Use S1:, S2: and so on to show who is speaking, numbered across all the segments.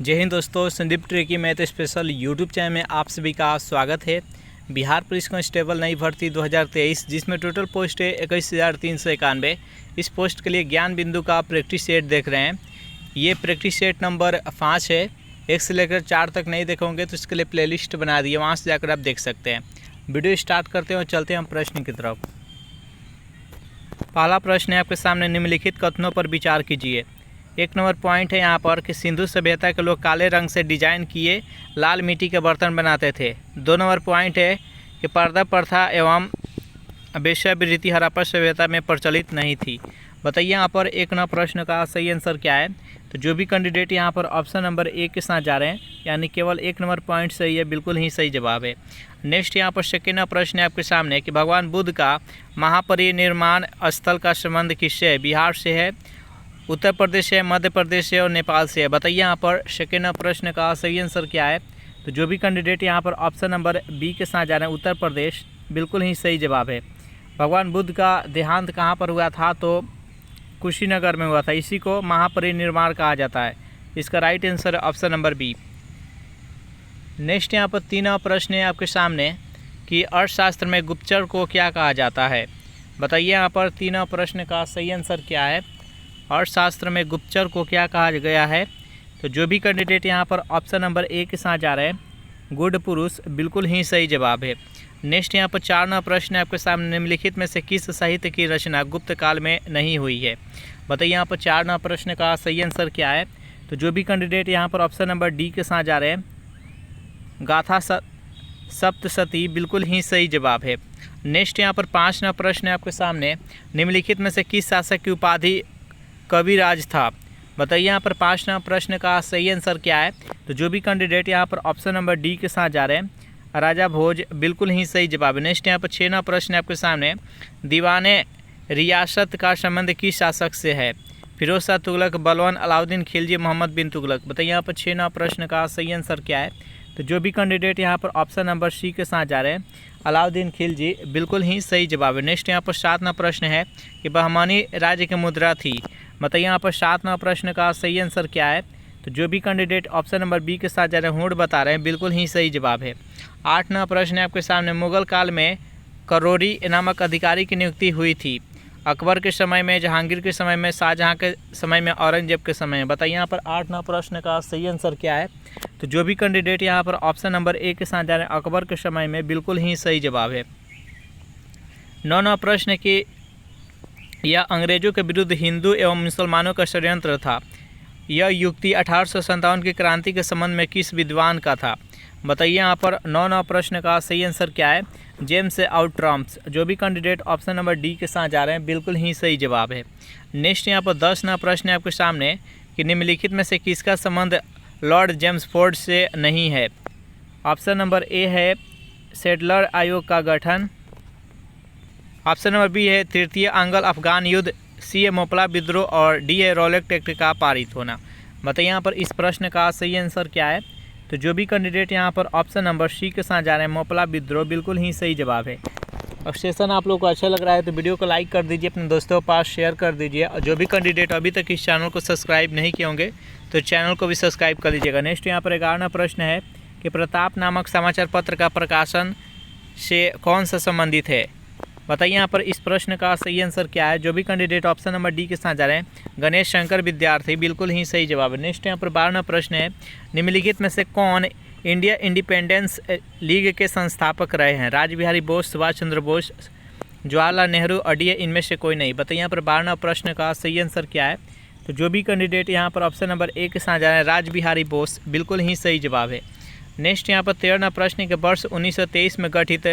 S1: जय हिंद दोस्तों, Sandeep tricky math special YouTube channel में आप सभी का स्वागत है। बिहार पुलिस कांस्टेबल नई भर्ती 2023 जिसमें टोटल पोस्ट है 21,391। इस पोस्ट के लिए ज्ञान बिंदु का प्रैक्टिस सेट देख रहे हैं। ये प्रैक्टिस सेट नंबर 5 है। 1 से लेकर 4 तक नहीं देखोगे तो इसके लिए प्लेलिस्ट बना दी है, वहाँ से जाकर आप देख सकते हैं। वीडियो स्टार्ट करते हैं और चलते हैं हम प्रश्न की तरफ। पहला प्रश्न है आपके सामने, निम्नलिखित कथनों पर विचार कीजिए। 1 नंबर पॉइंट है यहाँ पर कि सिंधु सभ्यता के लोग काले रंग से डिजाइन किए लाल मिट्टी के बर्तन बनाते थे। 2 नंबर पॉइंट है कि पर्दा प्रथा एवं वेश्यावृत्ति हड़प्पा सभ्यता में प्रचलित नहीं थी। बताइए यहाँ पर 1 नंबर प्रश्न का सही आंसर क्या है। तो जो भी कैंडिडेट यहाँ पर ऑप्शन नंबर 1 के साथ जा रहे हैं, यानी केवल 1 नंबर पॉइंट सही है, बिल्कुल ही सही जवाब है। नेक्स्ट यहाँ पर सेकेंड प्रश्न है आपके सामने कि भगवान बुद्ध का महापरिनिर्वाण स्थल का संबंध किससे है। बिहार से है, उत्तर प्रदेश से, मध्य प्रदेश से और नेपाल से है। बताइए यहाँ पर सेकेंड प्रश्न का सही आंसर क्या है। तो जो भी कैंडिडेट यहाँ पर ऑप्शन नंबर बी के साथ जा रहे हैं, उत्तर प्रदेश, बिल्कुल ही सही जवाब है। भगवान बुद्ध का देहांत कहाँ पर हुआ था, तो कुशीनगर में हुआ था। इसी को महापरिनिर्वाण कहा जाता है। इसका राइट आंसर है ऑप्शन नंबर बी। नेक्स्ट यहाँ पर 3 प्रश्न है आपके सामने कि अर्थशास्त्र में गुप्तचर को क्या कहा जाता है। बताइए यहाँ पर 3 प्रश्न का सही आंसर क्या है। अर्थशास्त्र में गुप्तचर को क्या कहा गया है। तो जो भी कैंडिडेट यहाँ पर ऑप्शन नंबर 1 के साथ जा रहे हैं, गुड पुरुष, बिल्कुल ही सही जवाब है। नेक्स्ट यहाँ पर 4 प्रश्न है आपके सामने, निम्नलिखित में से किस साहित्य की रचना गुप्त काल में नहीं हुई है। बताइए यहाँ पर 4 प्रश्न का सही आंसर क्या है। तो जो भी कैंडिडेट यहाँ पर ऑप्शन नंबर डी के साथ जा रहे हैं, गाथा सप्तशती, बिल्कुल ही सही जवाब है। नेक्स्ट यहाँ पर 5 प्रश्न है आपके सामने, निम्नलिखित में से किस शासक की उपाधि कविराज था। बताइए यहाँ पर 5 प्रश्न का सही आंसर क्या है। तो जो भी कैंडिडेट यहाँ पर ऑप्शन नंबर डी के साथ जा रहे हैं, राजा भोज, बिल्कुल ही सही जवाब है। नेक्स्ट यहाँ पर 6 प्रश्न है आपके सामने, दीवाने रियासत का संबंध किस शासक से है। फिरोज शाह तुगलक, बलवान, अलाउद्दीन खिलजी, मोहम्मद बिन तुगलक। बताइए यहाँ पर 6 प्रश्न का सही आंसर क्या है। तो जो भी कैंडिडेट यहाँ पर ऑप्शन नंबर सी के साथ जा रहे हैं, अलाउद्दीन खिलजी, बिल्कुल ही सही जवाब है। नेक्स्ट यहाँ पर 7 प्रश्न है कि बहमानी राज्य की मुद्रा थी। बताइए यहाँ पर 7 प्रश्न का सही आंसर क्या है। तो जो भी कैंडिडेट ऑप्शन नंबर बी के साथ जा रहे हैं, हुड बता रहे हैं, बिल्कुल ही सही जवाब है। 8 प्रश्न है आपके सामने, मुगल काल में करोरी नामक अधिकारी की नियुक्ति हुई थी। अकबर के समय में, जहांगीर के समय में, शाहजहाँ के समय में, औरंगजेब के समय में। बताइए यहाँ पर 8 प्रश्न का सही आंसर क्या है। तो जो भी कैंडिडेट यहाँ पर ऑप्शन नंबर 1 के साथ जा रहे हैं, अकबर के समय में, बिल्कुल ही सही जवाब है। 9 प्रश्न की यह अंग्रेजों के विरुद्ध हिंदू एवं मुसलमानों का षड्यंत्र था। यह युक्ति 1857 की क्रांति के संबंध में किस विद्वान का था। बताइए यहाँ पर 9 प्रश्न का सही आंसर क्या है। जेम्स आउट्रम्स। जो भी कैंडिडेट ऑप्शन नंबर डी के साथ जा रहे हैं, बिल्कुल ही सही जवाब है। नेक्स्ट यहाँ पर 10 प्रश्न है आपके सामने कि निम्नलिखित में से किसका संबंध लॉर्ड जेम्सफोर्ड से नहीं है। ऑप्शन नंबर ए है सेटलर आयोग का गठन, ऑप्शन नंबर बी है तृतीय अंगल अफगान युद्ध, सी है मोपला विद्रोह और डी है रॉलेट एक्ट का पारित होना। बताइए यहाँ पर इस प्रश्न का सही आंसर क्या है। तो जो भी कैंडिडेट यहाँ पर ऑप्शन नंबर सी के साथ जा रहे हैं, मोपला विद्रोह, बिल्कुल ही सही जवाब है। अब सेशन आप लोग को अच्छा लग रहा है तो वीडियो को लाइक कर दीजिए, अपने दोस्तों के पास शेयर कर दीजिए, और जो भी कैंडिडेट अभी तक इस चैनल को सब्सक्राइब नहीं किए होंगे तो चैनल को भी सब्सक्राइब कर लीजिएगा। नेक्स्ट यहाँ पर 11 प्रश्न है कि प्रताप नामक समाचार पत्र का प्रकाशन से कौन सा संबंधित है। बताइए यहाँ पर इस प्रश्न का सही आंसर क्या है। जो भी कैंडिडेट ऑप्शन नंबर डी के साथ जा रहे हैं, गणेश शंकर विद्यार्थी, बिल्कुल ही सही जवाब है। नेक्स्ट यहाँ पर 12 प्रश्न है, निम्नलिखित में से कौन इंडिया इंडिपेंडेंस लीग के संस्थापक रहे हैं। राजबिहारी बोस, सुभाष चंद्र बोस, जवाहरलाल नेहरू और डी इनमें से कोई नहीं। बताइए यहाँ पर 12 प्रश्न का सही आंसर क्या है। तो जो भी कैंडिडेट यहाँ पर ऑप्शन नंबर 1 के साथ जा रहे हैं, राजबिहारी बोस, बिल्कुल ही सही जवाब है। नेक्स्ट यहाँ पर 13 प्रश्न के वर्ष 1923 में गठित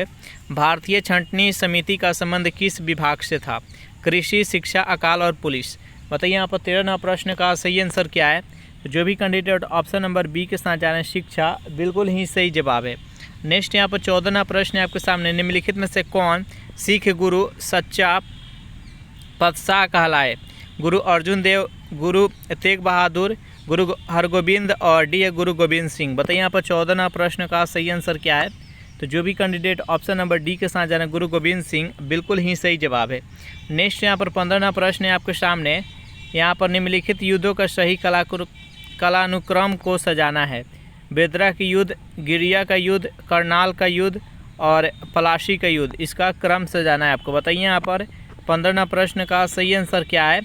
S1: भारतीय छंटनी समिति का संबंध किस विभाग से था। कृषि, शिक्षा, अकाल और पुलिस। बताइए यहाँ पर 13 प्रश्न का सही आंसर क्या है। तो जो भी कैंडिडेट ऑप्शन नंबर बी के साथ जा रहे हैं, शिक्षा, बिल्कुल ही सही जवाब है। नेक्स्ट यहाँ पर 14 प्रश्न है आपके सामने, निम्नलिखित में से कौन सिख गुरु सच्चा पातशाह कहलाए। गुरु अर्जुन देव, गुरु तेग बहादुर, गुरु हरगोविंद और डी गुरु गोविंद सिंह। बताइए यहाँ पर 14 प्रश्न का सही आंसर क्या है। तो जो भी कैंडिडेट ऑप्शन नंबर डी के साथ जा रहे हैं, गुरु गोविंद सिंह, बिल्कुल ही सही जवाब है। नेक्स्ट यहाँ पर 15 प्रश्न है आपके सामने, यहाँ पर निम्नलिखित युद्धों का सही कालानुक्रम को सजाना है। बेदरा का युद्ध, गिरिया का युद्ध, करनाल का युद्ध और पलाशी का युद्ध, इसका क्रम सजाना है आपको। बताइए यहाँ पर 15वां प्रश्न का सही आंसर क्या है।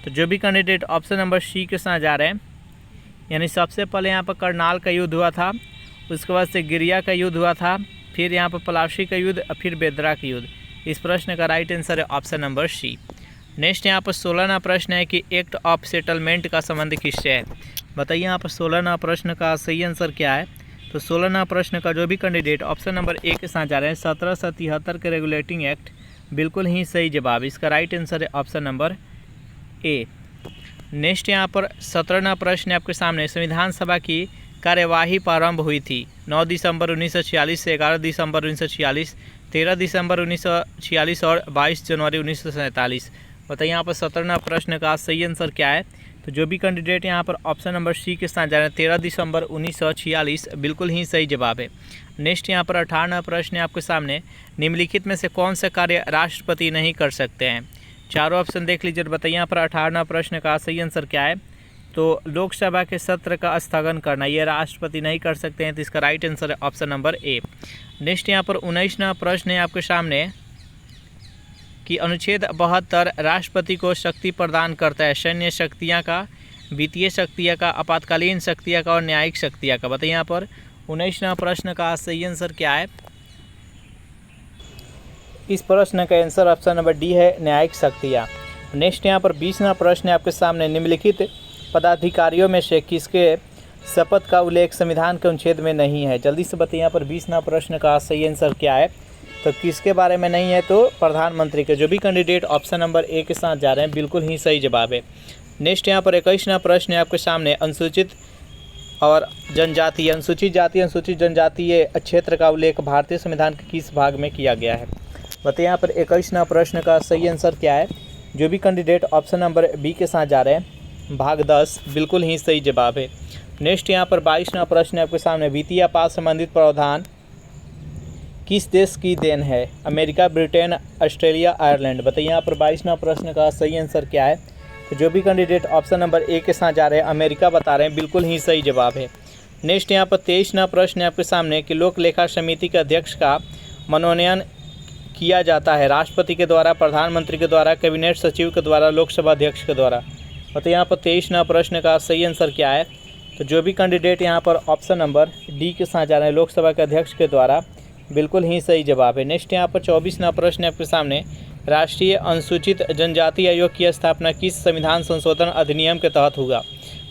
S1: तो जो भी कैंडिडेट ऑप्शन नंबर सी के साथ जा रहे हैं, यानी सबसे पहले यहाँ पर करनाल का युद्ध हुआ था, उसके बाद से गिरिया का युद्ध हुआ था, फिर यहाँ पर पलाशी का युद्ध, फिर बेदरा का युद्ध। इस प्रश्न का राइट आंसर है ऑप्शन नंबर सी। नेक्स्ट यहाँ पर 16वां प्रश्न है कि एक्ट ऑफ सेटलमेंट का संबंध किससे है। बताइए यहाँ पर 16वां प्रश्न का सही आंसर क्या है। तो 16वां प्रश्न का जो भी कैंडिडेट ऑप्शन नंबर ए के साथ जा रहे हैं, 1773 के रेगुलेटिंग एक्ट, बिल्कुल ही सही जवाब। इसका राइट आंसर है ऑप्शन नंबर ए। नेक्स्ट यहाँ पर 17वां प्रश्न आपके सामने, संविधान सभा की कार्यवाही प्रारंभ हुई थी 9 दिसंबर 1946 से 11 दिसंबर 1946, 13 दिसंबर 1946 और 22 जनवरी 1947। बताइए यहाँ पर 17वां प्रश्न का सही आंसर क्या है। तो जो भी कैंडिडेट यहाँ पर ऑप्शन नंबर सी के साथ जा रहे हैं, 13 दिसंबर 1946, बिल्कुल ही सही जवाब है। नेक्स्ट यहाँ पर 18वां प्रश्न है आपके सामने, निम्नलिखित में से कौन सा कार्य राष्ट्रपति नहीं कर सकते हैं। चारों ऑप्शन देख लीजिए। बताइए यहाँ पर 18वां प्रश्न का सही आंसर क्या है। तो लोकसभा के सत्र का स्थगन करना, ये राष्ट्रपति नहीं कर सकते हैं, तो इसका राइट आंसर है ऑप्शन नंबर ए। नेक्स्ट यहाँ पर 19वां प्रश्न है आपके सामने कि अनुच्छेद 72 राष्ट्रपति को शक्ति प्रदान करता है, सैन्य शक्तियाँ का, वित्तीय शक्तियाँ का, आपातकालीन शक्तियाँ का और न्यायिक शक्तियाँ का। बताइए यहाँ पर 19वां प्रश्न का सही आंसर क्या है। इस प्रश्न का आंसर ऑप्शन नंबर डी है, न्यायिक शक्तियाँ। नेक्स्ट यहाँ पर 20वां प्रश्न है आपके सामने, निम्नलिखित पदाधिकारियों में से किसके शपथ का उल्लेख संविधान के अनुच्छेद में नहीं है। जल्दी से बताइए यहाँ पर 20वां प्रश्न का सही आंसर क्या है। तो किसके बारे में नहीं है, तो प्रधानमंत्री के। जो भी कैंडिडेट ऑप्शन नंबर ए के साथ जा रहे हैं, बिल्कुल ही सही जवाब है। नेक्स्ट यहाँ पर 21वां प्रश्न है आपके सामने, अनुसूचित और जनजातीय, अनुसूचित जाति, अनुसूचित जनजातीय क्षेत्र का उल्लेख भारतीय संविधान के किस भाग में किया गया है। बताइए यहाँ पर 21वां प्रश्न का सही आंसर क्या है। जो भी कैंडिडेट ऑप्शन नंबर बी के साथ जा रहे हैं, भाग 10, बिल्कुल ही सही जवाब है। नेक्स्ट यहाँ पर 22वां प्रश्न है आपके सामने, वित्तीय आपात संबंधित प्रावधान किस देश की देन है। America, Britain, Australia, Ireland. बताइए यहाँ पर 22वां प्रश्न का सही आंसर क्या है। तो जो भी कैंडिडेट ऑप्शन नंबर ए के साथ जा रहे हैं, अमेरिका बता रहे हैं, बिल्कुल ही सही जवाब है। नेक्स्ट यहाँ पर 23वां प्रश्न है आपके सामने कि लोक लेखा समिति के अध्यक्ष का मनोनयन किया जाता है राष्ट्रपति के द्वारा, प्रधानमंत्री के द्वारा, कैबिनेट सचिव के द्वारा, लोकसभा अध्यक्ष के द्वारा। बताइए यहाँ पर 23वां प्रश्न का सही आंसर क्या है। तो जो भी कैंडिडेट यहाँ पर ऑप्शन नंबर डी के साथ जा रहे हैं, लोकसभा के अध्यक्ष के द्वारा, बिल्कुल ही सही जवाब है। नेक्स्ट यहाँ पर 24वां प्रश्न है आपके सामने, राष्ट्रीय अनुसूचित जनजाति आयोग की स्थापना किस संविधान संशोधन अधिनियम के तहत हुआ।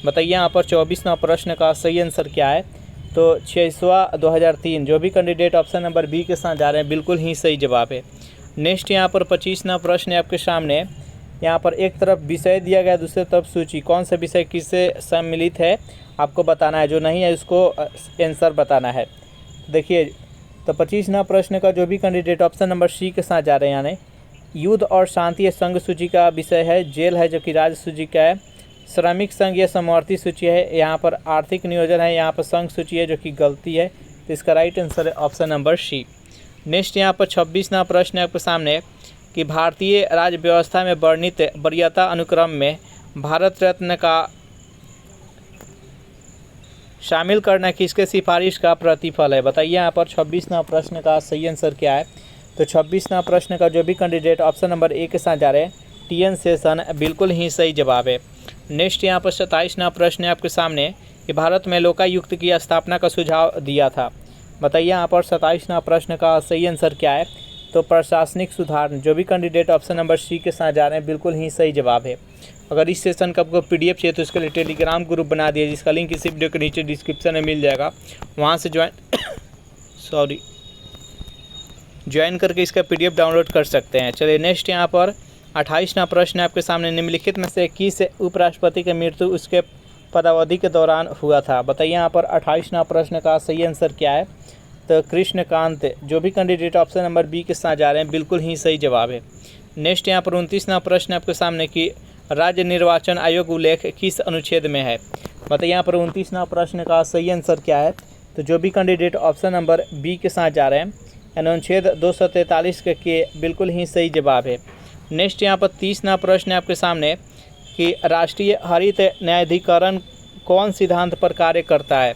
S1: बताइए यहाँ पर 24वां प्रश्न का सही आंसर क्या है। तो 6/2003। जो भी कैंडिडेट ऑप्शन नंबर बी के साथ जा रहे हैं, बिल्कुल ही सही जवाब है। नेक्स्ट यहाँ पर 25वां प्रश्न है आपके सामने, यहाँ पर एक तरफ विषय दिया गया, दूसरी तरफ सूची, कौन सा विषय किससे सम्मिलित है आपको बताना है, जो नहीं है उसको आंसर बताना है। देखिए तो 25वां प्रश्न का जो भी कैंडिडेट ऑप्शन नंबर सी के साथ जा रहे हैं, यानी युद्ध और शांति संघ सूची का विषय है, जेल है जो कि राज्य सूची का है, श्रमिक संघ या समवर्ती सूची है, यहाँ पर आर्थिक नियोजन है, यहाँ पर संघ सूची है जो कि गलती है, तो इसका राइट आंसर है ऑप्शन नंबर सी। नेक्स्ट यहाँ पर 26वां प्रश्न है आपके सामने कि भारतीय राज्य व्यवस्था में वर्णित वरीयता अनुक्रम में भारत रत्न का शामिल करना किसके सिफारिश का प्रतिफल है। बताइए यहाँ पर 26वां प्रश्न का सही आंसर क्या है। तो 26वां प्रश्न का जो भी कैंडिडेट ऑप्शन नंबर ए के साथ जा रहे हैं, टी.एन. शेषन, बिल्कुल ही सही जवाब है। नेक्स्ट यहाँ पर 27वां प्रश्न है आपके सामने कि भारत में लोकायुक्त की स्थापना का सुझाव दिया था। बताइए यहाँ पर 27वां प्रश्न का सही आंसर क्या है। तो प्रशासनिक सुधार। जो भी कैंडिडेट ऑप्शन नंबर सी के साथ जा रहे हैं, बिल्कुल ही सही जवाब है। अगर इस सेशन का आपको पीडीएफ चाहिए तो इसके लिए टेलीग्राम ग्रुप बना दिया, जिसका लिंक इसी वीडियो के नीचे डिस्क्रिप्शन में मिल जाएगा, वहाँ से ज्वाइन करके इसका पीडीएफ डाउनलोड कर सकते हैं। चलिए नेक्स्ट यहाँ पर 28वां प्रश्न आपके सामने, निम्नलिखित में से किस उपराष्ट्रपति की मृत्यु उसके पदावधि के दौरान हुआ था। बताइए यहाँ पर 28वां प्रश्न का सही आंसर क्या है। तो कृष्णकांत। जो भी कैंडिडेट ऑप्शन नंबर बी के साथ जा रहे हैं, बिल्कुल ही सही जवाब है। नेक्स्ट यहाँ पर 29वां प्रश्न आपके सामने कि राज्य निर्वाचन आयोग उल्लेख किस अनुच्छेद में है। बताइए यहाँ पर 29वां प्रश्न का सही आंसर क्या है। तो जो भी कैंडिडेट ऑप्शन नंबर बी के साथ जा रहे हैं, अनुच्छेद 243 के बिल्कुल ही सही जवाब है। नेक्स्ट यहाँ पर 30वां प्रश्न है आपके सामने कि राष्ट्रीय हरित न्यायाधिकरण कौन सिद्धांत पर कार्य करता है?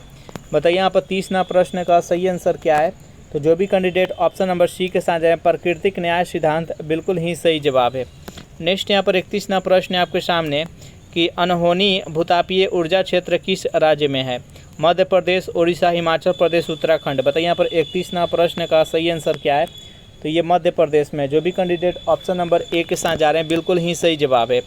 S1: बताइए यहाँ पर 30वां प्रश्न का सही आंसर क्या है? तो जो भी कैंडिडेट ऑप्शन नंबर सी के साथ जाए, प्राकृतिक न्याय सिद्धांत बिल्कुल ही सही जवाब है। नेक्स्ट यहाँ पर 31वां प्रश्न है आपके सामने कि अनहोनी भूतापीय ऊर्जा क्षेत्र किस राज्य में है? मध्य प्रदेश, उड़ीसा, हिमाचल प्रदेश, उत्तराखंड। बताइए यहाँ पर 31वां प्रश्न का सही आंसर क्या है? तो ये मध्य प्रदेश में। जो भी कैंडिडेट ऑप्शन नंबर ए के साथ जा रहे हैं बिल्कुल ही सही जवाब है।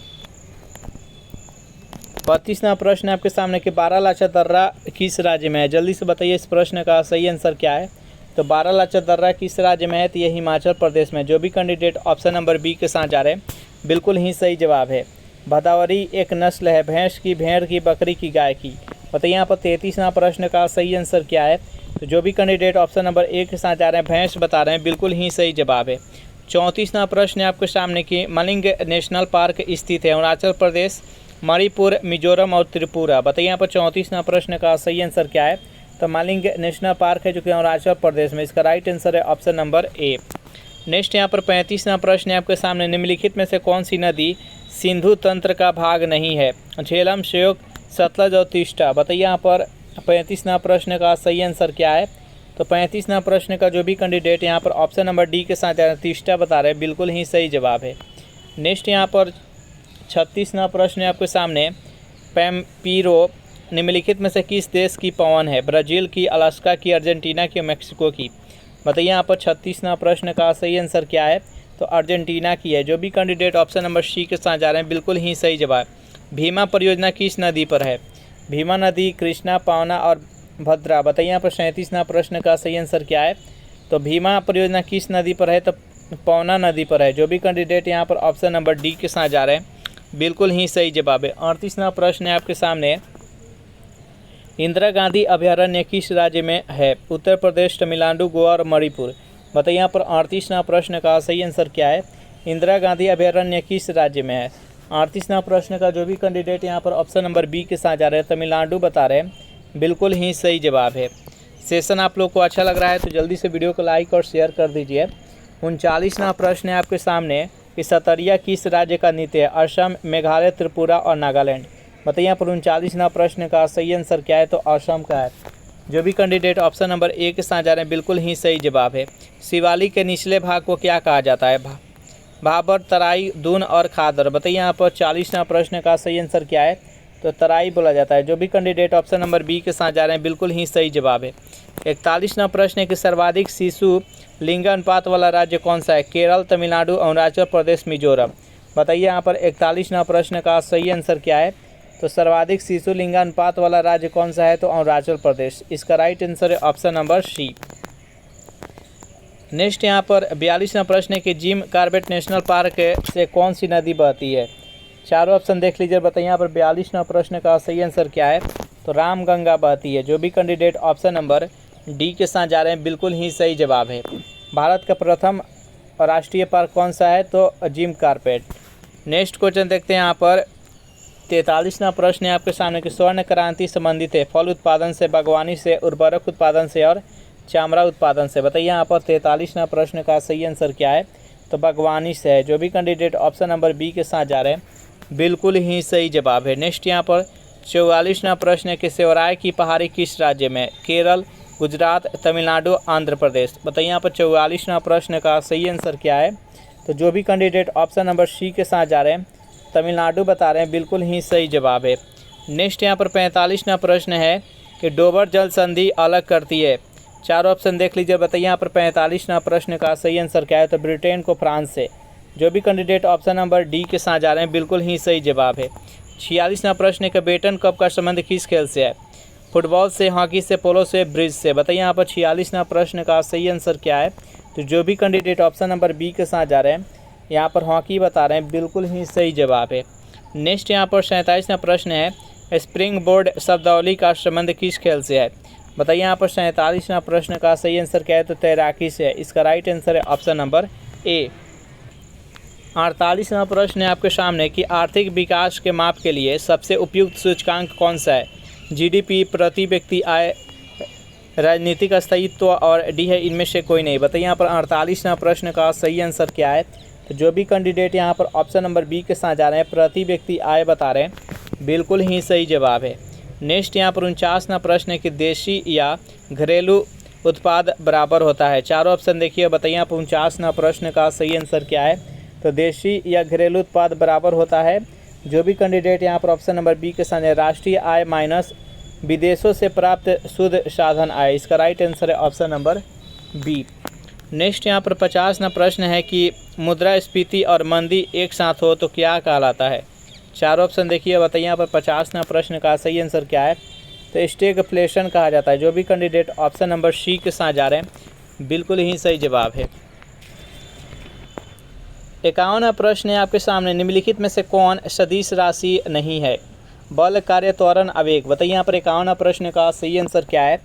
S1: 32वां प्रश्न है आपके सामने कि बारालाचा दर्रा किस राज्य में है? जल्दी से बताइए इस प्रश्न का सही आंसर क्या है? तो बारालाचा दर्रा किस राज्य में है? तो ये हिमाचल प्रदेश में। जो भी कैंडिडेट ऑप्शन नंबर बी के साथ जा रहे हैं बिल्कुल ही सही जवाब है। भदावरी एक नस्ल है भैंस की, भेड़ की, बकरी की, गाय की। बताइए यहाँ पर 33वां प्रश्न का सही आंसर क्या है? तो जो भी कैंडिडेट ऑप्शन नंबर ए के साथ जा रहे हैं भैंस बता रहे हैं बिल्कुल ही सही जवाब है। 34वां प्रश्न है आपके सामने कि मलिंग नेशनल पार्क स्थित है अरुणाचल प्रदेश, मणिपुर, मिजोरम और त्रिपुरा। बताइए यहाँ पर 34वां प्रश्न का सही आंसर क्या है? तो मलिंग नेशनल पार्क है जो कि अरुणाचल प्रदेश में। इसका राइट आंसर है ऑप्शन नंबर ए। नेक्स्ट यहाँ पर 35वां प्रश्न है आपके सामने निम्नलिखित में से कौन सी नदी सिंधु तंत्र का भाग नहीं है? झेलम, श्योक, सतलज और तीस्ता। बताइए यहाँ पर 35वां प्रश्न का सही आंसर क्या है? तो 35वां प्रश्न का जो भी कैंडिडेट यहाँ पर ऑप्शन नंबर डी के साथ तीस्ता बता रहे हैं बिल्कुल ही सही जवाब है। नेक्स्ट यहाँ पर 36वां प्रश्न है आपके सामने पैम्पीरो निम्नलिखित में से किस देश की पवन है? ब्राज़ील की, अलास्का की, अर्जेंटीना की, मैक्सिको की। बताइए यहाँ पर 36वां प्रश्न का सही आंसर क्या है? तो अर्जेंटीना की है। जो भी कैंडिडेट ऑप्शन नंबर सी के साथ जा रहे हैं बिल्कुल ही सही जवाब। भीमा परियोजना किस नदी पर है? भीमा नदी, कृष्णा, पावना और भद्रा। बताइए यहाँ पर 37वां प्रश्न का सही आंसर क्या है? तो भीमा परियोजना किस नदी पर है? तो पावना नदी पर है। जो भी कैंडिडेट यहाँ पर ऑप्शन नंबर डी के साथ जा रहे हैं बिल्कुल ही सही जवाब है। 38वां प्रश्न है आपके सामने इंदिरा गांधी अभयारण्य किस राज्य में है? उत्तर प्रदेश, तमिलनाडु, गोवा और मणिपुर। बताइए यहाँ पर 38वां प्रश्न का सही आंसर क्या है? इंदिरा गांधी अभयारण्य किस राज्य में है? 38वां प्रश्न का जो भी कैंडिडेट यहाँ पर ऑप्शन नंबर बी के साथ जा रहे हैं तमिलनाडु बता रहे हैं बिल्कुल ही सही जवाब है। सेशन आप लोग को अच्छा लग रहा है तो जल्दी से वीडियो को लाइक और शेयर कर दीजिए। 39वां प्रश्न है आपके सामने कि सतरिया किस राज्य का नृत्य है? असम, मेघालय, त्रिपुरा और नागालैंड। बताइए यहाँ पर 39वां प्रश्न का सही आंसर क्या है? तो असम का है। जो भी कैंडिडेट ऑप्शन नंबर ए के साथ जा रहे हैं बिल्कुल ही सही जवाब है। शिवालिक के निचले भाग को क्या कहा जाता है? भाबर, तराई, दून और खादर। बताइए यहाँ पर 40वां प्रश्न का सही आंसर क्या है? तो तराई बोला जाता है। जो भी कैंडिडेट ऑप्शन नंबर बी के साथ जा रहे हैं बिल्कुल ही सही जवाब है। 41वां प्रश्न है कि सर्वाधिक शिशु लिंग अनुपात वाला राज्य कौन सा है? केरल, तमिलनाडु, अरुणाचल प्रदेश, मिजोरम। बताइए यहाँ पर 41वां प्रश्न का सही आंसर क्या है? तो सर्वाधिक शिशु लिंगानुपात वाला राज्य कौन सा है? तो अरुणाचल प्रदेश। इसका राइट आंसर है ऑप्शन नंबर सी। नेक्स्ट यहाँ पर 42वां प्रश्न है कि जिम कॉर्बेट नेशनल पार्क से कौन सी नदी बहती है? चारों ऑप्शन देख लीजिए। बताइए यहाँ पर 42वां प्रश्न का सही आंसर क्या है? तो रामगंगा बहती है। जो भी कैंडिडेट ऑप्शन नंबर डी के साथ जा रहे हैं बिल्कुल ही सही जवाब है। भारत का प्रथम राष्ट्रीय पार्क कौन सा है? तो जिम कॉर्बेट। नेक्स्ट क्वेश्चन देखते हैं यहाँ पर 43वां प्रश्न है आपके सामने कि स्वर्ण क्रांति संबंधित है फल उत्पादन से, बागवानी से, उर्वरक उत्पादन से और चामड़ा उत्पादन से। बताइए यहाँ पर 43वां प्रश्न का सही आंसर क्या है? तो बागवानी से है। जो भी कैंडिडेट ऑप्शन नंबर बी के साथ जा रहे हैं बिल्कुल ही सही जवाब है। नेक्स्ट यहाँ पर 44वां प्रश्न है कि सेवराय की पहाड़ी किस राज्य में? केरल, गुजरात, तमिलनाडु, आंध्र प्रदेश। बताइए यहाँ पर 44वां प्रश्न का सही आंसर क्या है? तो जो भी कैंडिडेट ऑप्शन नंबर सी के साथ जा रहे हैं तमिलनाडु बता रहे हैं बिल्कुल ही सही जवाब है। नेक्स्ट यहाँ पर 45वां प्रश्न है कि डोबर जल संधि अलग करती है। चार ऑप्शन देख लीजिए। बताइए यहाँ पर 45वां प्रश्न का सही आंसर क्या है? तो ब्रिटेन को फ्रांस से। जो भी कैंडिडेट ऑप्शन नंबर डी के साथ जा रहे हैं बिल्कुल ही सही जवाब है। 46वां प्रश्न है कि बेटन कप का संबंध किस खेल से है? फुटबॉल से, हॉकी से, पोलो से, ब्रिज से। बताइए यहाँ पर 46वां प्रश्न का सही आंसर क्या है? तो जो भी कैंडिडेट ऑप्शन नंबर बी के साथ जा रहे हैं यहाँ पर हॉकी बता रहे हैं बिल्कुल ही सही जवाब है। नेक्स्ट यहाँ पर 47वां प्रश्न है स्प्रिंग बोर्ड शब्दावली का संबंध किस खेल से है? बताइए यहाँ पर 47वां प्रश्न का सही आंसर क्या है? तो तैराकी से है। इसका राइट आंसर है ऑप्शन नंबर ए। 48वां प्रश्न है आपके सामने कि आर्थिक विकास के माप के लिए सबसे उपयुक्त सूचकांक कौन सा है? जीडीपी, प्रति व्यक्ति आय, राजनीतिक स्थायित्व और डी है इनमें से कोई नहीं। बताइए यहाँ पर 48वां प्रश्न का सही आंसर क्या है? तो जो भी कैंडिडेट यहाँ पर ऑप्शन नंबर बी के साथ जा रहे हैं प्रति व्यक्ति आय बता रहे हैं बिल्कुल ही सही जवाब है। नेक्स्ट यहाँ पर 49वां प्रश्न है कि देशी या घरेलू उत्पाद बराबर होता है। चारों ऑप्शन देखिए, बताइए आप 49वां प्रश्न का सही आंसर क्या है। तो देशी या घरेलू उत्पाद बराबर होता है। जो भी कैंडिडेट यहाँ पर ऑप्शन नंबर बी के साथ है, राष्ट्रीय आय माइनस विदेशों से प्राप्त शुद्ध साधन आय, इसका राइट आंसर है ऑप्शन नंबर बी। नेक्स्ट यहाँ पर 50वां प्रश्न है कि मुद्रास्फीति और मंदी एक साथ हो तो क्या कहलाता है। चारों ऑप्शन देखिए, बताइए यहाँ पर 50वां प्रश्न का सही आंसर क्या है। तो स्टैगफ्लेशन कहा जाता है। जो भी कैंडिडेट ऑप्शन नंबर सी के साथ जा रहे हैं बिल्कुल ही सही जवाब है। 51वां प्रश्न है आपके सामने, निम्नलिखित में से कौन सदिश राशि नहीं है। बल, कार्य, त्वरण, आवेग, बताइए यहाँ पर 51वां प्रश्न का सही आंसर क्या है।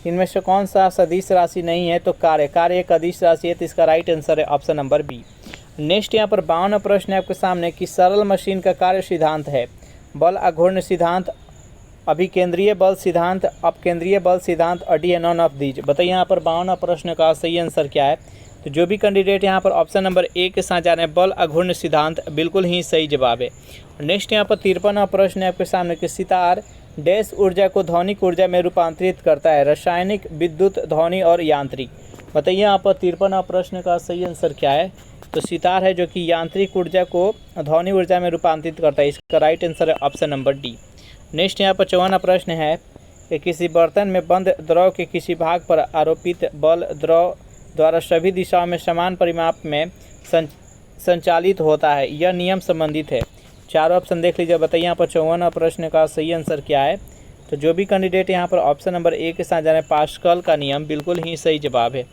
S1: इनमें से कौन सा सदिश राशि नहीं है। तो कार्य एक अदिश राशि है, तो इसका राइट आंसर है ऑप्शन नंबर बी। नेक्स्ट यहाँ पर 52वां प्रश्न है आपके सामने कि सरल मशीन का कार्य सिद्धांत है। बल अघूर्ण सिद्धांत, अभिकेंद्रीय बल सिद्धांत, अपकेंद्रीय बल सिद्धांत, अडी है नॉन ऑफ दीज। बताइए यहाँ पर 52वां प्रश्न का सही आंसर क्या है। तो जो भी कैंडिडेट यहाँ पर ऑप्शन नंबर ए के साथ जा रहे हैं, बल अघूर्ण सिद्धांत, बिल्कुल ही सही जवाब है। नेक्स्ट यहाँ पर 53वां प्रश्न है आपके सामने कि सितार डैश ऊर्जा को ध्वनिक ऊर्जा में रूपांतरित करता है, रासायनिक, विद्युत, ध्वनि और यांत्रिक। बताइए यहाँ पर 53वां प्रश्न का सही आंसर क्या है। तो सितार है जो कि यांत्रिक ऊर्जा को ध्वनि ऊर्जा में रूपांतरित करता है, इसका राइट आंसर है ऑप्शन नंबर डी। नेक्स्ट यहाँ पर 54वां प्रश्न है कि किसी बर्तन में बंद द्रव के किसी भाग पर आरोपित बल द्रव द्वारा सभी दिशाओं में समान परिमाप में संचालित होता है, यह नियम संबंधित है। चारों ऑप्शन देख लीजिए, बताइए यहाँ पर 54वां प्रश्न का सही आंसर क्या है। तो जो भी कैंडिडेट यहाँ पर ऑप्शन नंबर ए के साथ जा रहे हैं, पास्कल का नियम, बिल्कुल ही सही जवाब है।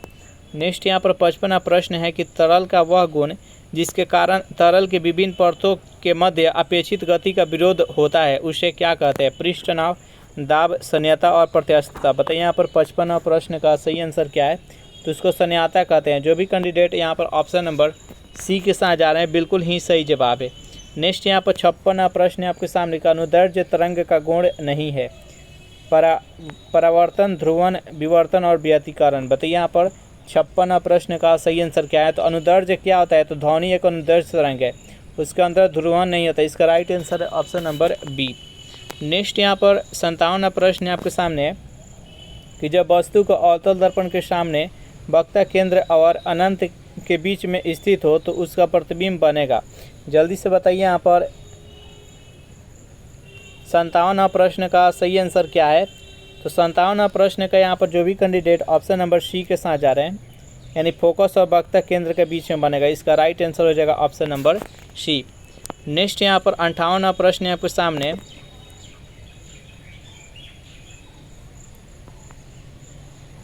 S1: नेक्स्ट यहाँ पर 55वां प्रश्न है कि तरल का वह गुण जिसके कारण तरल के विभिन्न परतों के मध्य अपेक्षित गति का विरोध होता है, उसे क्या कहते हैं। पृष्ठ तनाव, दाब, सन्यता और प्रत्यास्थता। बताइए यहाँ पर 55वां प्रश्न का सही आंसर क्या है। तो इसको सन्यता कहते हैं। जो भी कैंडिडेट यहाँ पर ऑप्शन नंबर सी के साथ जा रहे हैं, बिल्कुल ही सही जवाब है। नेक्स्ट यहाँ पर 56वां प्रश्न है आपके सामने का, अनुदैर्ध्य तरंग का गुण नहीं है। परावर्तन, ध्रुवण, विवर्तन और व्यतिकरण। बताइए यहाँ पर 56वां प्रश्न का सही आंसर क्या है। तो अनुदैर्ध्य क्या होता है। तो ध्वनि एक अनुदैर्ध्य तरंग है, उसके अंदर ध्रुवण नहीं होता, इसका राइट आंसर है ऑप्शन नंबर बी। नेक्स्ट यहाँ पर 57वां प्रश्न है आपके सामने कि जब वस्तु को अवतल दर्पण के सामने वक्ता केंद्र और अनंत के बीच में स्थित हो तो उसका प्रतिबिंब बनेगा। जल्दी से बताइए यहाँ पर 57वां प्रश्न का सही आंसर क्या है। तो 57वां प्रश्न का यहाँ पर जो भी कैंडिडेट ऑप्शन नंबर सी के साथ जा रहे हैं, यानी फोकस और वक्ता केंद्र के बीच में बनेगा, इसका राइट आंसर हो जाएगा ऑप्शन नंबर सी। नेक्स्ट यहाँ पर 58वां प्रश्न है आपके सामने,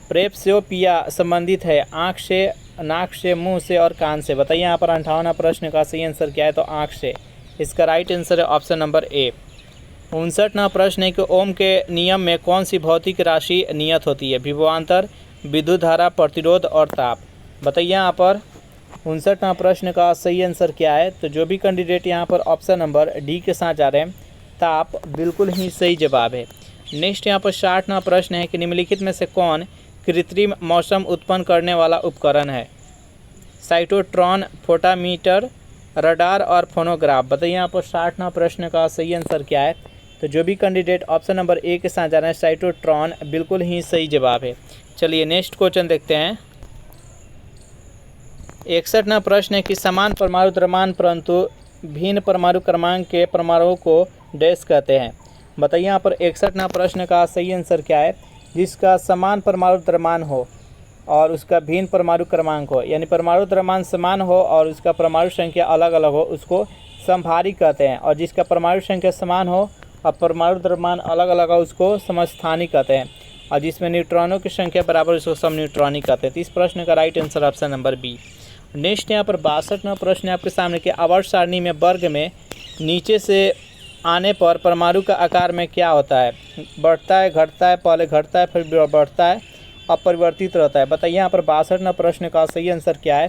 S1: प्रेप्सियोपिया संबंधित है आँख से, नाक से, मुंह से और कान से। बताइए यहाँ पर 58वां प्रश्न का सही आंसर क्या है। तो आँख से, इसका राइट आंसर है ऑप्शन नंबर ए। 59वां प्रश्न है कि ओम के नियम में कौन सी भौतिक राशि नियत होती है। विभवांतर, विद्युत धारा, प्रतिरोध और ताप। बताइए यहाँ पर 59वां प्रश्न का सही आंसर क्या है। तो जो भी कैंडिडेट यहाँ पर ऑप्शन नंबर डी के साथ जा रहे हैं, ताप, बिल्कुल ही सही जवाब है। नेक्स्ट यहाँ पर 60वां प्रश्न है कि निम्नलिखित में से कौन कृत्रिम मौसम उत्पन्न करने वाला उपकरण है। साइटोट्रॉन, फोटामीटर, रडार और फोनोग्राफ। बताइए यहाँ पर 60वां प्रश्न का सही आंसर क्या है। तो जो भी कैंडिडेट ऑप्शन नंबर ए के साथ जा रहे हैं, साइटोट्रॉन, बिल्कुल ही सही जवाब है। चलिए नेक्स्ट क्वेश्चन देखते हैं। 61वां प्रश्न है कि समान परमाणु द्रव्यमान परंतु भिन्न परमाणु क्रमांक के परमाणुओं को डैश कहते हैं। बताइए यहाँ पर 61वां प्रश्न का सही आंसर क्या है। जिसका समान परमाणु द्रव्यमान हो और उसका भिन्न परमाणु क्रमांक हो, यानी परमाणु द्रव्यमान समान हो और उसका परमाणु संख्या अलग अलग हो, उसको समभारी कहते हैं। और जिसका परमाणु संख्या समान हो और परमाणु द्रव्यमान अलग अलग हो, उसको समस्थानी कहते हैं। और जिसमें न्यूट्रॉनों की संख्या बराबर, उसको समन्यूट्रॉनिक कहते हैं। तो इस प्रश्न का right answer option number B. Next यहाँ पर 62वां प्रश्न है आपके सामने कि आवर्त सारणी में वर्ग में नीचे से आने पर परमाणु का आकार में क्या होता है। बढ़ता है, घटता है, पहले घटता है फिर बढ़ता है, अपरिवर्तित रहता है। बताइए यहाँ पर 62वां प्रश्न का सही आंसर क्या है।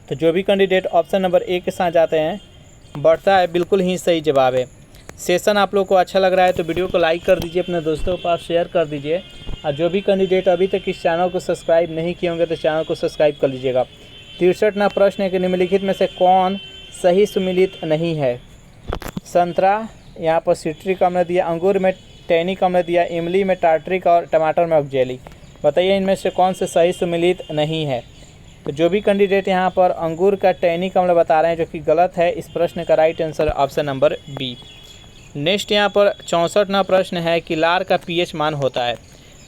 S1: तो जो भी कैंडिडेट ऑप्शन नंबर ए के साथ जाते हैं, बढ़ता है, बिल्कुल ही सही जवाब है। सेशन आप लोग को अच्छा लग रहा है तो वीडियो को लाइक कर दीजिए, अपने दोस्तों के पास शेयर कर दीजिए। और जो भी कैंडिडेट अभी तक इस चैनल को सब्सक्राइब नहीं किए होंगे तो चैनल को सब्सक्राइब कर लीजिएगा। 63वां प्रश्न है कि निम्नलिखित में से कौन सही सुमिलित नहीं है। संतरा, यहाँ पर सिट्रिक अम्ल दिया, अंगूर में टैनिक अम्ल दिया, इमली में टार्ट्रिक और टमाटर में ऑक्जेलिक। बताइए इनमें से कौन से सही सुमेलित नहीं है। तो जो भी कैंडिडेट यहाँ पर अंगूर का टैनिक अम्ल बता रहे हैं जो कि गलत है, इस प्रश्न का right answer option number B. Next यहाँ पर 64वां प्रश्न है कि लार का पीएच मान होता है।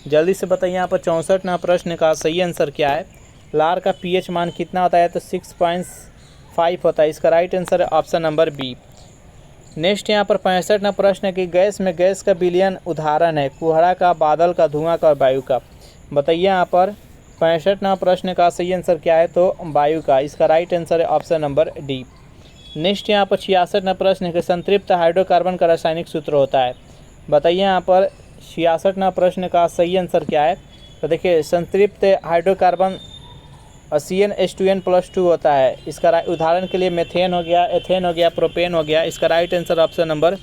S1: जल्दी से बताइए यहाँ पर 64वां प्रश्न का सही आंसर क्या है। लार का पीएच मान कितना होता है, तो 6.5 होता है। इसका राइट आंसर है ऑप्शन नंबर बी। नेक्स्ट यहाँ पर 65वां प्रश्न है कि गैस में गैस का विलयन उदाहरण है कुहरा का, बादल का, धुआं का और वायु का। बताइए यहाँ पर 65वां प्रश्न का सही आंसर क्या है, तो वायु का। इसका राइट आंसर है ऑप्शन नंबर डी। नेक्स्ट यहाँ पर 66वां प्रश्न है कि संतृप्त हाइड्रोकार्बन का रासायनिक सूत्र होता है। बताइए यहाँ पर 66वां प्रश्न का सही आंसर क्या है। तो देखिए संतृप्त हाइड्रोकार्बन CnH2n+2 होता है। इसका उदाहरण के लिए मेथेन हो गया, एथेन हो गया, प्रोपेन हो गया। इसका right answer option number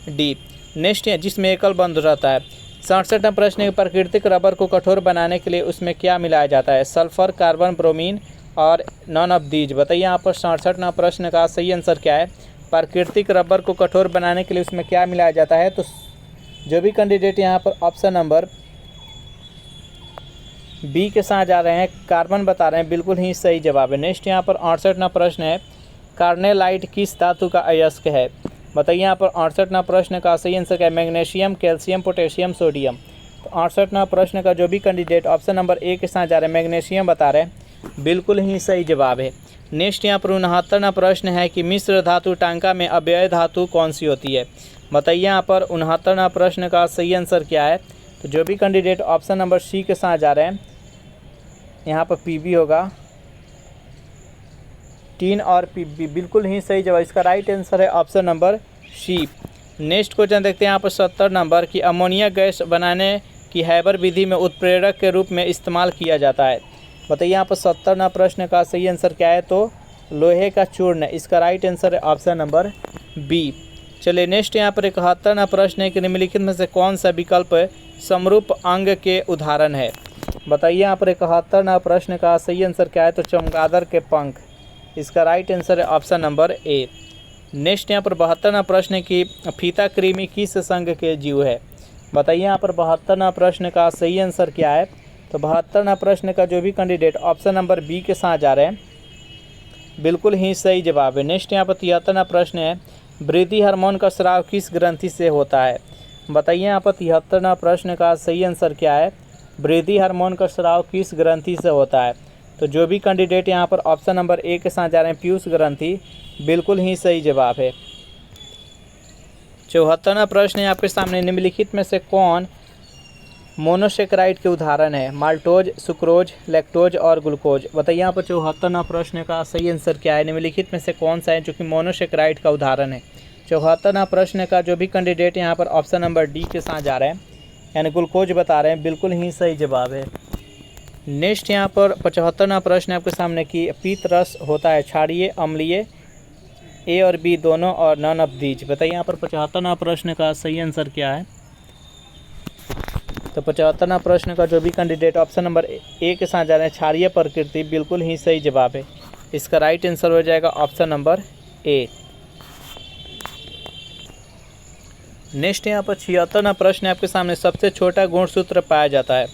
S1: D. Next है जिसमें एकल बंध रहता है। 67वां प्रश्न है प्राकृतिक रबर को कठोर बनाने के लिए उसमें क्या मिलाया जाता है, सल्फर, कार्बन, ब्रोमीन और नॉन ऑफ दीज। बताइए यहाँ पर 67वां प्रश्न का सही आंसर क्या है। प्राकृतिक रबर को कठोर बनाने के लिए उसमें क्या मिलाया जाता है, तो जो भी कैंडिडेट यहाँ पर ऑप्शन नंबर बी के साथ जा रहे हैं, कार्बन बता रहे हैं, बिल्कुल ही सही जवाब है। नेक्स्ट यहाँ पर 68वां प्रश्न है कार्नेलाइट किस धातु का अयस्क है। बताइए यहाँ पर 68वां प्रश्न का सही आंसर क्या है, मैग्नीशियम, कैल्शियम, पोटेशियम, सोडियम। तो 68वां प्रश्न का जो भी कैंडिडेट ऑप्शन नंबर ए के साथ जा रहे हैं, मैग्नीशियम बता रहे हैं, बिल्कुल ही सही जवाब है। नेक्स्ट यहाँ पर 69वां प्रश्न है कि मिश्र धातु टांका में अव्यय धातु कौन सी होती है। बताइए यहाँ पर 69वां प्रश्न का सही आंसर क्या है। तो जो भी कैंडिडेट ऑप्शन नंबर सी के साथ जा रहे हैं, यहाँ पर पीबी होगा, टीन और पीबी, बिल्कुल ही सही जवाब। इसका राइट आंसर है option number C. Next question देखते हैं यहाँ पर 70 नंबर की अमोनिया गैस बनाने की हैबर विधि में उत्प्रेरक के रूप में इस्तेमाल किया जाता है। बताइए यहाँ पर 70वां प्रश्न का सही आंसर क्या है, तो लोहे का चूर्ण। इसका राइट आंसर है ऑप्शन नंबर बी। चलिए नेक्स्ट यहाँ पर 71वां प्रश्न है कि निम्नलिखित में से कौन सा विकल्प समरूप अंग के उदाहरण है। बताइए यहाँ पर 71वां प्रश्न का सही आंसर क्या है, तो चमगादड़ के पंख। इसका राइट आंसर है ऑप्शन नंबर ए। नेक्स्ट यहाँ पर 72वां प्रश्न है कि फीता कृमि किस संघ के जीव है। बताइए यहाँ पर 72वां प्रश्न का सही आंसर क्या है। तो 72वां प्रश्न का जो भी कैंडिडेट ऑप्शन नंबर बी के साथ जा रहे हैं, बिल्कुल ही सही जवाब है। नेक्स्ट यहाँ पर 73वां प्रश्न है वृद्धि हार्मोन का स्राव किस ग्रंथि से होता है। बताइए यहाँ पर 73वां प्रश्न का सही आंसर क्या है, वृद्धि हार्मोन का स्राव किस ग्रंथि से होता है। तो जो भी कैंडिडेट यहाँ पर ऑप्शन नंबर ए के साथ जा रहे हैं, पीयूष ग्रंथि, बिल्कुल ही सही जवाब है। 74वां प्रश्न है आपके सामने, निम्नलिखित में से कौन मोनोसेक्राइड के उदाहरण है, माल्टोज, सुक्रोज, लैक्टोज और ग्लूकोज। बताइए यहाँ पर 74वां प्रश्न का सही आंसर क्या है, निम्नलिखित में से कौन सा है जो कि मोनोसेक्राइड का उदाहरण है। 74वां प्रश्न का जो भी कैंडिडेट यहाँ पर ऑप्शन नंबर डी के साथ जा रहे हैं, यानी ग्लूकोज बता रहे हैं, बिल्कुल ही सही जवाब है। नेक्स्ट यहाँ पर 75वां प्रश्न आपके सामने कि पीत रस होता है क्षारीय, अम्लीय, ए और बी दोनों और नॉन ऑफ दीज। बताइए यहाँ पर 75वां प्रश्न का सही आंसर क्या है। तो 75वां प्रश्न का जो भी कैंडिडेट ऑप्शन नंबर ए के साथ जा रहे हैं, क्षारीय प्रकृति, बिल्कुल ही सही जवाब है। इसका राइट आंसर हो जाएगा ऑप्शन नंबर ए। नेक्स्ट यहाँ पर 76वां प्रश्न आपके सामने, सबसे छोटा गुणसूत्र पाया जाता है।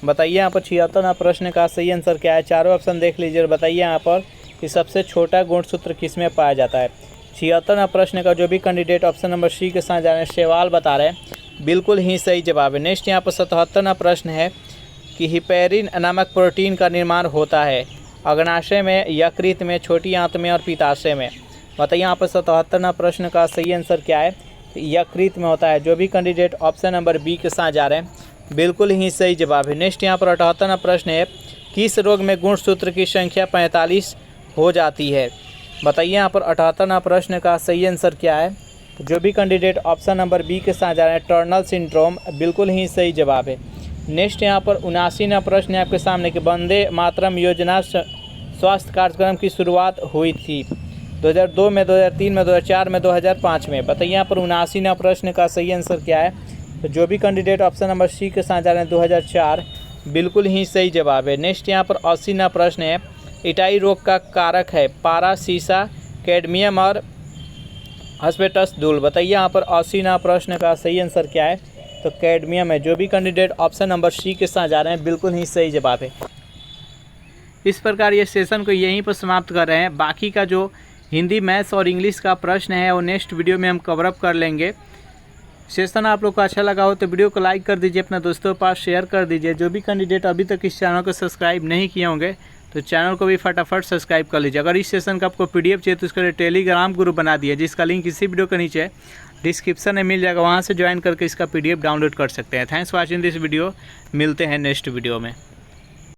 S1: बताइए यहाँ पर 76वां प्रश्न का सही आंसर क्या है। चारों ऑप्शन देख लीजिए और बताइए यहाँ पर कि सबसे छोटा गुणसूत्र किस में पाया जाता है। 76वां प्रश्न का जो भी कैंडिडेट ऑप्शन नंबर सी के साथ जा रहे हैं, शैवाल बता रहे हैं, बिल्कुल ही सही जवाब है। नेक्स्ट यहाँ पर 77वां प्रश्न है कि हिपेरिन नामक प्रोटीन का निर्माण होता है अग्नाशय में, यकृत में, छोटी आंत में और पित्ताशय में। बताइए यहाँ पर 77वां प्रश्न का सही आंसर क्या है। यकृत में होता है। जो भी कैंडिडेट ऑप्शन नंबर बी के साथ जा रहे हैं, बिल्कुल ही सही जवाब है। नेक्स्ट यहाँ पर 78वां प्रश्न है, किस रोग में गुणसूत्र की संख्या 45 हो जाती है। बताइए यहाँ पर 78वां प्रश्न का सही आंसर क्या है। जो भी कैंडिडेट ऑप्शन नंबर बी के साथ जा रहे हैं, टर्नल सिंड्रोम, बिल्कुल ही सही जवाब है। नेक्स्ट यहाँ पर 79वां प्रश्न है आपके सामने कि वंदे मातरम योजना स्वास्थ्य कार्यक्रम की शुरुआत हुई थी 2002 में, 2003 में, 2004 में, 2005 में। बताइए यहाँ पर 79वां प्रश्न का सही आंसर क्या है। तो जो भी कैंडिडेट ऑप्शन नंबर सी के साथ जा रहे हैं, 2004, बिल्कुल ही सही जवाब है। नेक्स्ट यहाँ पर 80वां प्रश्न है, इटाई रोग का कारक है पारा, सीसा, कैडमियम और हस्बेटस धूल। बताइए यहाँ पर 80 प्रश्न का सही आंसर क्या है? तो कैडमियम है। जो भी कैंडिडेट ऑप्शन नंबर सी के साथ जा रहे हैं बिल्कुल ही सही जवाब है। इस प्रकार ये सेशन को यहीं पर समाप्त कर रहे हैं। बाकी का जो हिंदी, मैथ्स और इंग्लिश का प्रश्न है वो नेक्स्ट वीडियो में हम कवर अप कर लेंगे। सेशन आप लोग को अच्छा लगा हो तो वीडियो को लाइक कर दीजिए, अपने दोस्तों के पास शेयर कर दीजिए। जो भी कैंडिडेट अभी तक इस चैनल को सब्सक्राइब नहीं किए होंगे तो चैनल को भी फटाफट सब्सक्राइब कर लीजिए। अगर इस सेशन का आपको पीडीएफ चाहिए तो उसके लिए टेलीग्राम ग्रुप बना दिए, जिसका लिंक इसी वीडियो के नीचे डिस्क्रिप्शन में मिल जाएगा, वहाँ से ज्वाइन करके इसका पीडीएफ डाउनलोड कर सकते हैं। Thanks for watching this video. मिलते हैं नेक्स्ट वीडियो में।